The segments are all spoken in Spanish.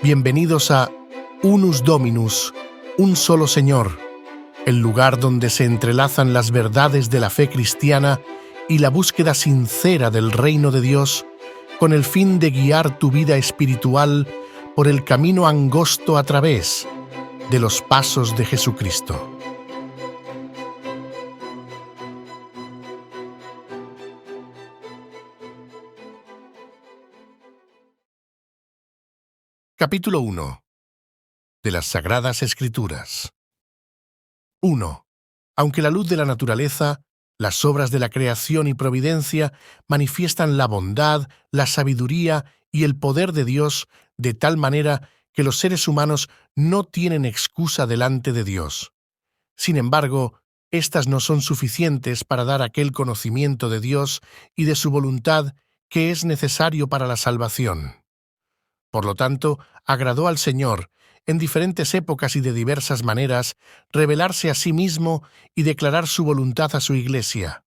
Bienvenidos a Unus Dominus, un solo Señor, el lugar donde se entrelazan las verdades de la fe cristiana y la búsqueda sincera del reino de Dios con el fin de guiar tu vida espiritual por el camino angosto a través de los pasos de Jesucristo. Capítulo 1. De las Sagradas Escrituras. 1. Aunque la luz de la naturaleza, las obras de la creación y providencia manifiestan la bondad, la sabiduría y el poder de Dios de tal manera que los seres humanos no tienen excusa delante de Dios. Sin embargo, estas no son suficientes para dar aquel conocimiento de Dios y de su voluntad que es necesario para la salvación. Por lo tanto, agradó al Señor, en diferentes épocas y de diversas maneras, revelarse a sí mismo y declarar su voluntad a su Iglesia.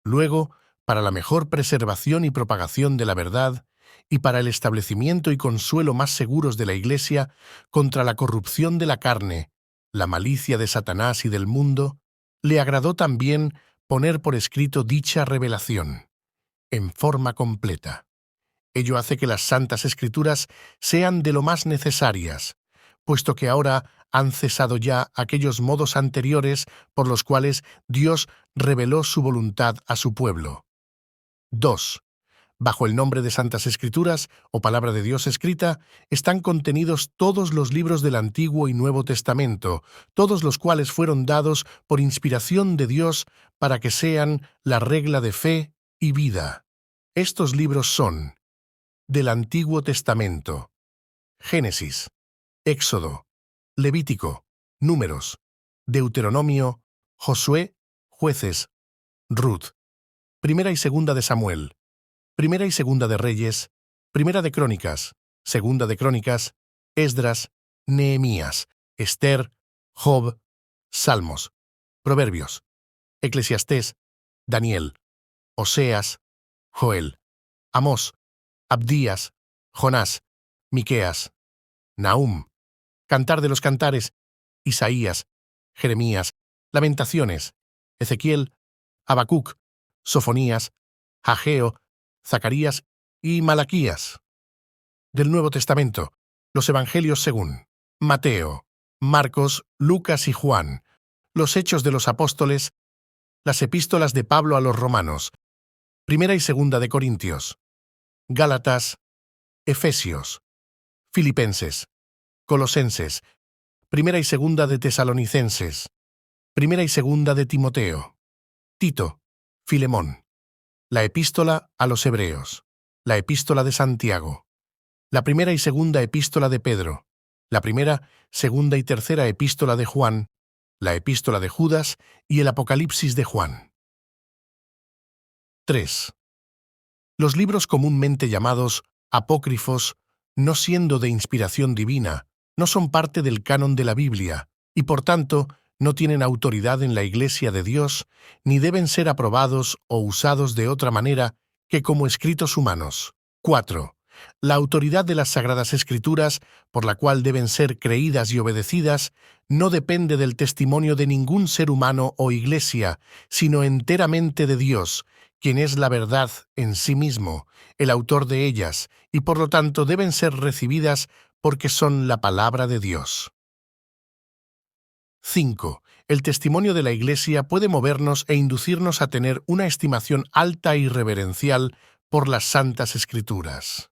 Luego, para la mejor preservación y propagación de la verdad, y para el establecimiento y consuelo más seguros de la Iglesia contra la corrupción de la carne, la malicia de Satanás y del mundo, le agradó también poner por escrito dicha revelación, en forma completa. Ello hace que las Santas Escrituras sean de lo más necesarias, puesto que ahora han cesado ya aquellos modos anteriores por los cuales Dios reveló su voluntad a su pueblo. 2. Bajo el nombre de Santas Escrituras, o Palabra de Dios escrita, están contenidos todos los libros del Antiguo y Nuevo Testamento, todos los cuales fueron dados por inspiración de Dios para que sean la regla de fe y vida. Estos libros son: del Antiguo Testamento: Génesis, Éxodo, Levítico, Números, Deuteronomio, Josué, Jueces, Ruth, Primera y Segunda de Samuel, Primera y Segunda de Reyes, Primera de Crónicas, Segunda de Crónicas, Esdras, Nehemías, Esther, Job, Salmos, Proverbios, Eclesiastés, Daniel, Oseas, Joel, Amós, Abdías, Jonás, Miqueas, Nahum, Cantar de los Cantares, Isaías, Jeremías, Lamentaciones, Ezequiel, Habacuc, Sofonías, Ageo, Zacarías y Malaquías. Del Nuevo Testamento, los Evangelios según Mateo, Marcos, Lucas y Juan, los Hechos de los Apóstoles, las Epístolas de Pablo a los Romanos, Primera y Segunda de Corintios, Gálatas, Efesios, Filipenses, Colosenses, Primera y Segunda de Tesalonicenses, Primera y Segunda de Timoteo, Tito, Filemón, la Epístola a los Hebreos, la Epístola de Santiago, la Primera y Segunda Epístola de Pedro, la Primera, Segunda y Tercera Epístola de Juan, la Epístola de Judas y el Apocalipsis de Juan. 3. Los libros comúnmente llamados apócrifos, no siendo de inspiración divina, no son parte del canon de la Biblia y, por tanto, no tienen autoridad en la Iglesia de Dios ni deben ser aprobados o usados de otra manera que como escritos humanos. 4. La autoridad de las Sagradas Escrituras, por la cual deben ser creídas y obedecidas, no depende del testimonio de ningún ser humano o iglesia, sino enteramente de Dios, quien es la verdad en sí mismo, el autor de ellas, y por lo tanto deben ser recibidas porque son la palabra de Dios. 5. El testimonio de la Iglesia puede movernos e inducirnos a tener una estimación alta y reverencial por las Santas Escrituras.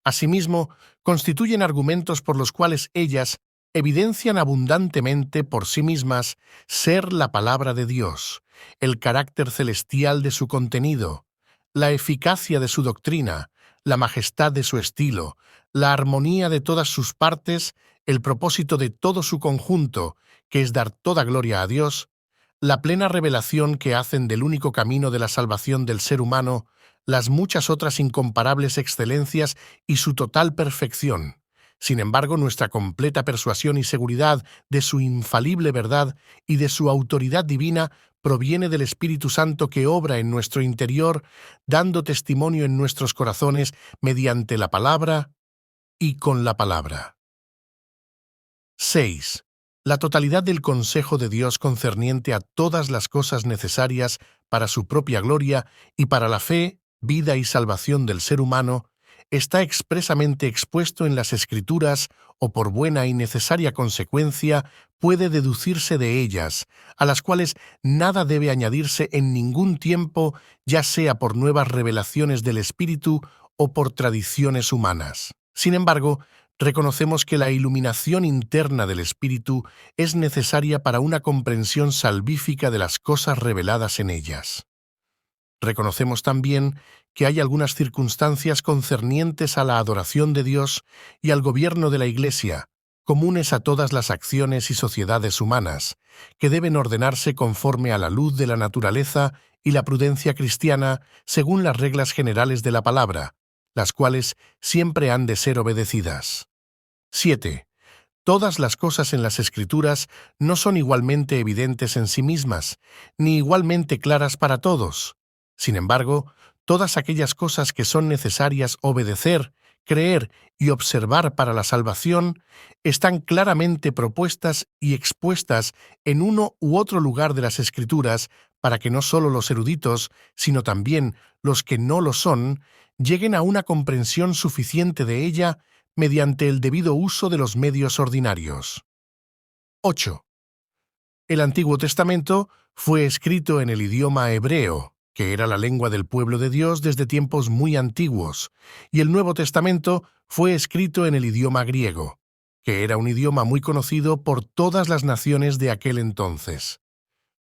Asimismo, constituyen argumentos por los cuales ellas evidencian abundantemente por sí mismas ser la palabra de Dios, el carácter celestial de su contenido, la eficacia de su doctrina, la majestad de su estilo, la armonía de todas sus partes, el propósito de todo su conjunto, que es dar toda gloria a Dios, la plena revelación que hacen del único camino de la salvación del ser humano, las muchas otras incomparables excelencias y su total perfección. Sin embargo, nuestra completa persuasión y seguridad de su infalible verdad y de su autoridad divina proviene del Espíritu Santo que obra en nuestro interior, dando testimonio en nuestros corazones mediante la palabra y con la palabra. 6. La totalidad del consejo de Dios concerniente a todas las cosas necesarias para su propia gloria y para la fe, vida y salvación del ser humano está expresamente expuesto en las Escrituras o por buena y necesaria consecuencia puede deducirse de ellas, a las cuales nada debe añadirse en ningún tiempo, ya sea por nuevas revelaciones del Espíritu o por tradiciones humanas. Sin embargo, reconocemos que la iluminación interna del Espíritu es necesaria para una comprensión salvífica de las cosas reveladas en ellas. Reconocemos también que hay algunas circunstancias concernientes a la adoración de Dios y al gobierno de la Iglesia, comunes a todas las acciones y sociedades humanas, que deben ordenarse conforme a la luz de la naturaleza y la prudencia cristiana según las reglas generales de la palabra, las cuales siempre han de ser obedecidas. 7. Todas las cosas en las Escrituras no son igualmente evidentes en sí mismas, ni igualmente claras para todos. Sin embargo, todas aquellas cosas que son necesarias obedecer, creer y observar para la salvación están claramente propuestas y expuestas en uno u otro lugar de las Escrituras para que no solo los eruditos, sino también los que no lo son, lleguen a una comprensión suficiente de ella mediante el debido uso de los medios ordinarios. 8. El Antiguo Testamento fue escrito en el idioma hebreo, que era la lengua del pueblo de Dios desde tiempos muy antiguos, y el Nuevo Testamento fue escrito en el idioma griego, que era un idioma muy conocido por todas las naciones de aquel entonces.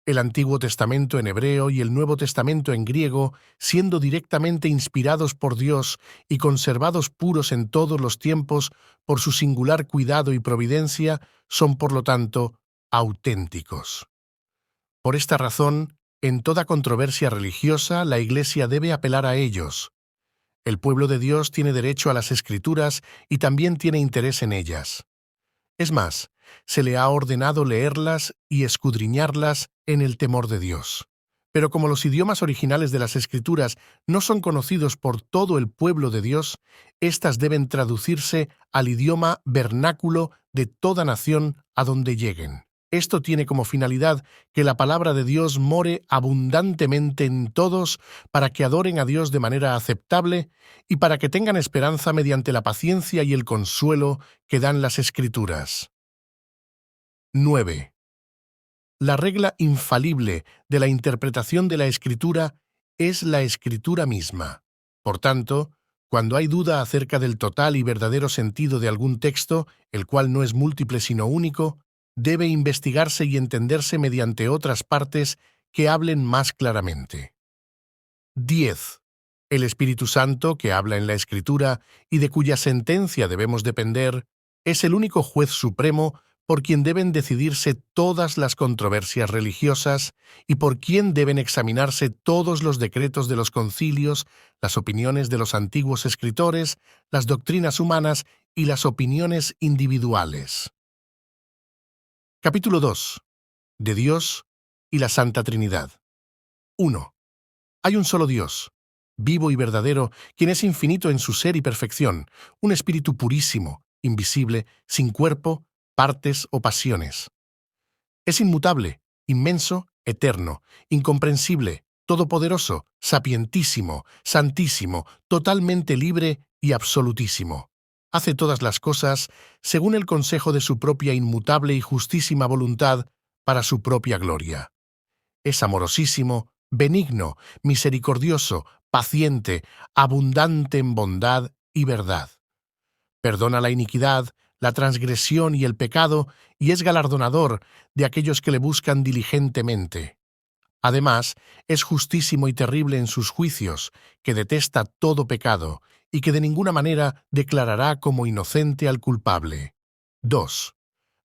El Antiguo Testamento en hebreo y el Nuevo Testamento en griego, siendo directamente inspirados por Dios y conservados puros en todos los tiempos por su singular cuidado y providencia, son por lo tanto auténticos. Por esta razón, en toda controversia religiosa, la Iglesia debe apelar a ellos. El pueblo de Dios tiene derecho a las Escrituras y también tiene interés en ellas. Es más, se le ha ordenado leerlas y escudriñarlas en el temor de Dios. Pero como los idiomas originales de las Escrituras no son conocidos por todo el pueblo de Dios, éstas deben traducirse al idioma vernáculo de toda nación a donde lleguen. Esto tiene como finalidad que la palabra de Dios more abundantemente en todos para que adoren a Dios de manera aceptable y para que tengan esperanza mediante la paciencia y el consuelo que dan las Escrituras. 9. La regla infalible de la interpretación de la Escritura es la Escritura misma. Por tanto, cuando hay duda acerca del total y verdadero sentido de algún texto, el cual no es múltiple sino único, debe investigarse y entenderse mediante otras partes que hablen más claramente. 10. El Espíritu Santo, que habla en la Escritura y de cuya sentencia debemos depender, es el único juez supremo por quien deben decidirse todas las controversias religiosas y por quien deben examinarse todos los decretos de los concilios, las opiniones de los antiguos escritores, las doctrinas humanas y las opiniones individuales. Capítulo 2. De Dios y la Santa Trinidad. 1. Hay un solo Dios, vivo y verdadero, quien es infinito en su ser y perfección, un espíritu purísimo, invisible, sin cuerpo, partes o pasiones. Es inmutable, inmenso, eterno, incomprensible, todopoderoso, sapientísimo, santísimo, totalmente libre y absolutísimo. Hace todas las cosas según el consejo de su propia inmutable y justísima voluntad para su propia gloria. Es amorosísimo, benigno, misericordioso, paciente, abundante en bondad y verdad. Perdona la iniquidad, la transgresión y el pecado, y es galardonador de aquellos que le buscan diligentemente. Además, es justísimo y terrible en sus juicios, que detesta todo pecado, y que de ninguna manera declarará como inocente al culpable. 2.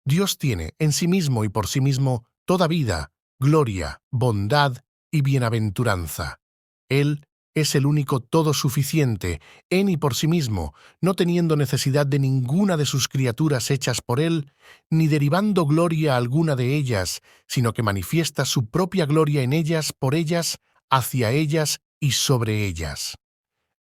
Dios tiene en sí mismo y por sí mismo toda vida, gloria, bondad y bienaventuranza. Él es el único todo suficiente, en y por sí mismo, no teniendo necesidad de ninguna de sus criaturas hechas por Él, ni derivando gloria alguna de ellas, sino que manifiesta su propia gloria en ellas, por ellas, hacia ellas y sobre ellas.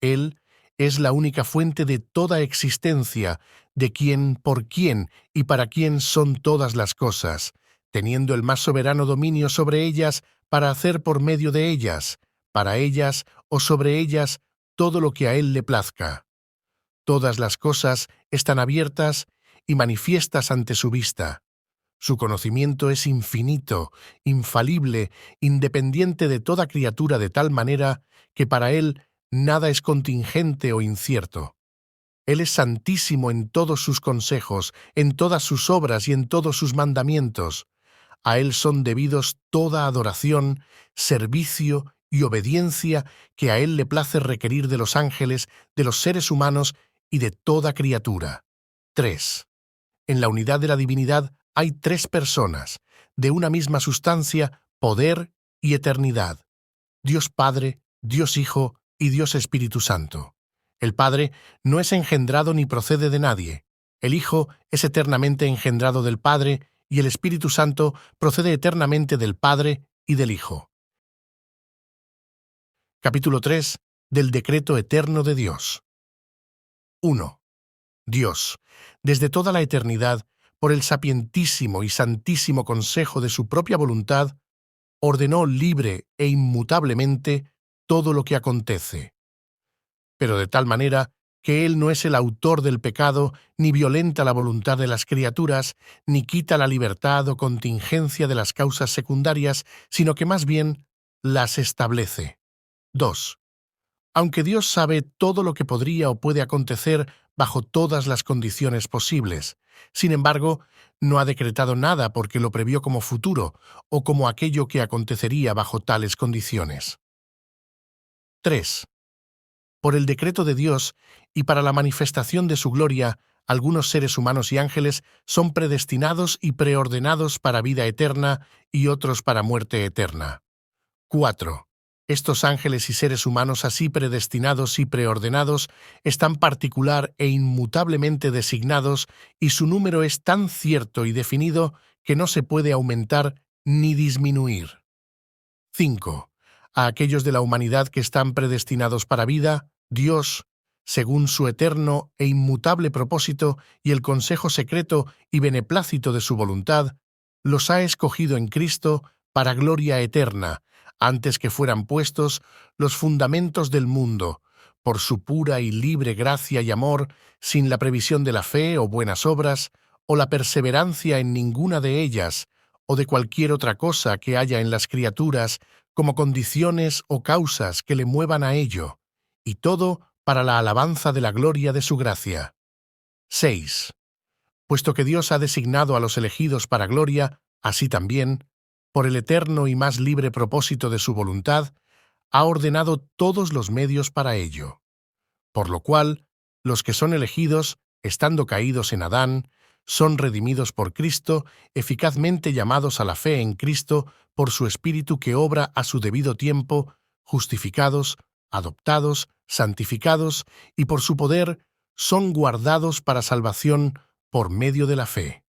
Él es la única fuente de toda existencia, de quien, por quién y para quién son todas las cosas, teniendo el más soberano dominio sobre ellas para hacer por medio de ellas, para ellas o sobre ellas, todo lo que a él le plazca. Todas las cosas están abiertas y manifiestas ante su vista. Su conocimiento es infinito, infalible, independiente de toda criatura de tal manera que para él nada es contingente o incierto. Él es santísimo en todos sus consejos, en todas sus obras y en todos sus mandamientos. A él son debidos toda adoración, servicio y obediencia que a él le place requerir de los ángeles, de los seres humanos y de toda criatura. 3. En la unidad de la divinidad hay tres personas, de una misma sustancia, poder y eternidad: Dios Padre, Dios Hijo y Dios Espíritu Santo. El Padre no es engendrado ni procede de nadie. El Hijo es eternamente engendrado del Padre y el Espíritu Santo procede eternamente del Padre y del Hijo. Capítulo 3 del decreto eterno de Dios. 1. Dios, desde toda la eternidad, por el sapientísimo y santísimo consejo de su propia voluntad, ordenó libre e inmutablemente todo lo que acontece. Pero de tal manera que Él no es el autor del pecado, ni violenta la voluntad de las criaturas, ni quita la libertad o contingencia de las causas secundarias, sino que más bien las establece. 2. Aunque Dios sabe todo lo que podría o puede acontecer bajo todas las condiciones posibles, sin embargo, no ha decretado nada porque lo previó como futuro o como aquello que acontecería bajo tales condiciones. 3. Por el decreto de Dios y para la manifestación de su gloria, algunos seres humanos y ángeles son predestinados y preordenados para vida eterna y otros para muerte eterna. 4. Estos ángeles y seres humanos así predestinados y preordenados están particular e inmutablemente designados y su número es tan cierto y definido que no se puede aumentar ni disminuir. 5. A aquellos de la humanidad que están predestinados para vida, Dios, según su eterno e inmutable propósito y el consejo secreto y beneplácito de su voluntad, los ha escogido en Cristo para gloria eterna, antes que fueran puestos los fundamentos del mundo, por su pura y libre gracia y amor, sin la previsión de la fe o buenas obras, o la perseverancia en ninguna de ellas, o de cualquier otra cosa que haya en las criaturas, como condiciones o causas que le muevan a ello, y todo para la alabanza de la gloria de su gracia. 6. Puesto que Dios ha designado a los elegidos para gloria, así también, por el eterno y más libre propósito de su voluntad, ha ordenado todos los medios para ello. Por lo cual, los que son elegidos, estando caídos en Adán, son redimidos por Cristo, eficazmente llamados a la fe en Cristo por su Espíritu que obra a su debido tiempo, justificados, adoptados, santificados, y por su poder son guardados para salvación por medio de la fe.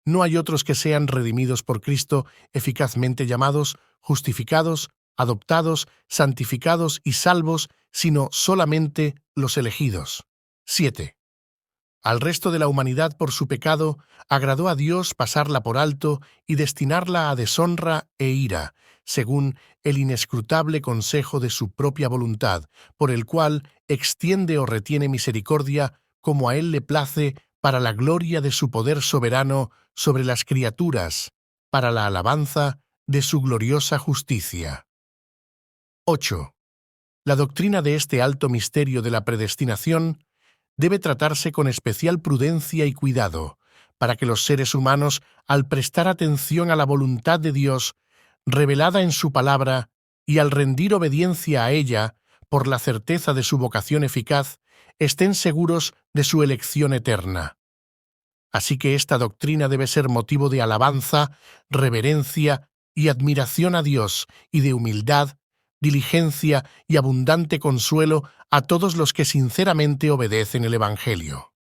No hay otros que sean redimidos por Cristo, eficazmente llamados, justificados, adoptados, santificados y salvos, sino solamente los elegidos. 7. Al resto de la humanidad por su pecado, agradó a Dios pasarla por alto y destinarla a deshonra e ira, según el inescrutable consejo de su propia voluntad, por el cual extiende o retiene misericordia como a él le place, para la gloria de su poder soberano sobre las criaturas, para la alabanza de su gloriosa justicia. 8. La doctrina de este alto misterio de la predestinación debe tratarse con especial prudencia y cuidado, para que los seres humanos, al prestar atención a la voluntad de Dios, revelada en su palabra, y al rendir obediencia a ella, por la certeza de su vocación eficaz, estén seguros de su elección eterna. Así que esta doctrina debe ser motivo de alabanza, reverencia y admiración a Dios, y de humildad, diligencia y abundante consuelo a todos los que sinceramente obedecen el Evangelio.